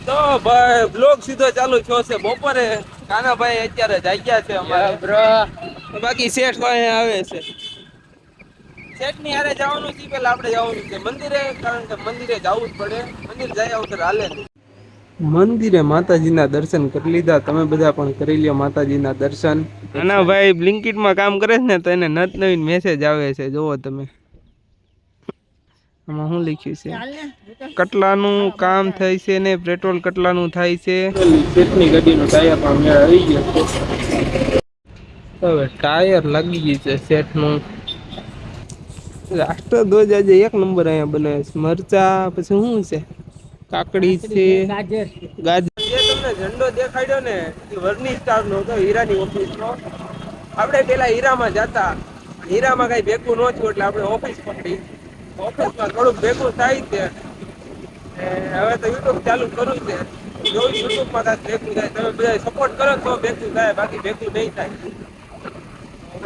તો ભાઈ બ્લોગ સીધો ચાલુ થયો છે બપોરે. કાનાભાઈ અત્યારે જાગ્યા છે અમારે બ્રો. બાકી શેઠ ભાઈ આવે છે. શેઠ ની હારે જવાનું છે પેલા આપડે જવાનું છે મંદિરે, કારણ કે મંદિરે જવું જ પડે. મંદિર જાય વગર હાલે નહીં. મંદિરે માતાજીના દર્શન કરી લીધા, તમે બધા પણ કરી લ્યો માતાજીના દર્શન. ના ભાઈ બ્લિંકિટમાં કામ કરે છે ને તો એને નત નવીન મેસેજ આવે છે જોવો તમે. આમાં શું લખ્યું છે? કટલાનું કામ થાય છે ને પેટ્રોલ કટલાનું થાય છે. શેઠની ગાડીનો ટાયર પણ મેળ આવી ગયો છે. હવે ટાયર લાગી ગઈ છે શેઠનું. રાષ્ટ્રધ્વજ આજે એક નંબર અહીંયા બનાવે છે. મરચા પછી શું છે? કાકડી છે, ગાજર. જે તમને ઝંડો દેખાડ્યો ને એ વર્ની સ્ટાર નો હતો, હીરાની ઓફિસનો. આપડે પેલા હીરામાં જતા, હીરામાં કઈ ભેગું ન થયું એટલે આપણે ઓફિસ પકડી. ઓફિસમાં થોડુંક ભેગું થાય છે. હવે તો યુટ્યુબ ચાલુ કરવું છે. જોયું યુટ્યુબમાં ભેગું થાય, તમે બધા સપોર્ટ કરો તો ભેગું થાય, બાકી ભેગું નહીં થાય.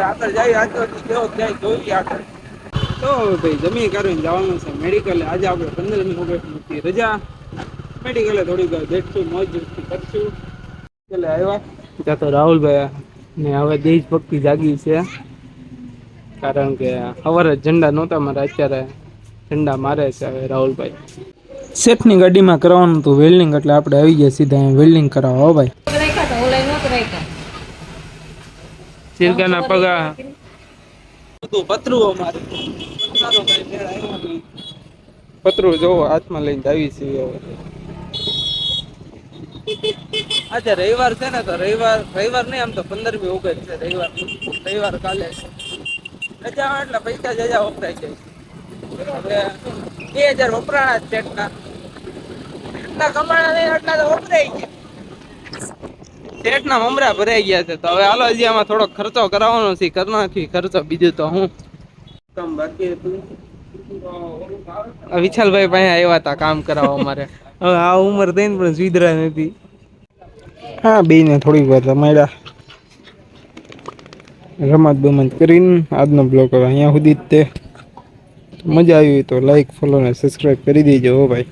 આગળ જાય આગળ કેવો જાય જોઈએ આગળ. તો ભાઈ જમી કરીને જવાનું છે મેડિકલ. આજે આપણે 15મી ઓગસ્ટની રજા. મેડિકલે થોડીક વાર બેઠશું, મોજ કરશું. એટલે આવ્યા ત્યાં તો રાહુલભાઈ ને હવે દેશભક્તિ જાગી છે. કારણ કે સવારે ઝંડા નહોતા મારે, અત્યારે ઝંડા મારે છે હવે રાહુલભાઈ. શેઠની ગાડીમાં કરવાનું હતું વેલ્ડિંગ, એટલે આપણે આવી ગયા સીધા વેલ્ડિંગ કરાવવા. હો ભાઈ સિરકાના પગા બધું પતરું અમારે પતરું જોવો હાથમાં લઈને આવી છે. આજે રવિવાર છે ને, તો રવિવાર નહીં, આમ તો 15મી ઓગસ્ટ છે. રવિવાર કાલે રજા એટલે પૈસા જજા વપરાય જાય. હવે 2000 વપરાણા શેઠના, એટલા કમાણા નહીં એટલા તો વપરાય ગયા. શેઠના મમરા ભરાઈ ગયા છે, તો હવે હાલો હજી આમાં થોડોક ખર્ચો કરાવવાનો છે, કરી નાખી ખર્ચો. બીજું તો હું બાકી હતું. વિશાલભાઈ પાસે આવ્યા હતા કામ કરાવવા અમારે. હવે આ ઉંમર થઈને પણ સુધરા નથી. હા બેને થોડીક વાર રમાડ્યા, રમત બમત કરીને આજનો બ્લોગ હવે અહીંયા સુધી જ તે. મજા આવી તો લાઈક, ફોલો ને સબસ્ક્રાઈબ કરી દેજો હો ભાઈ.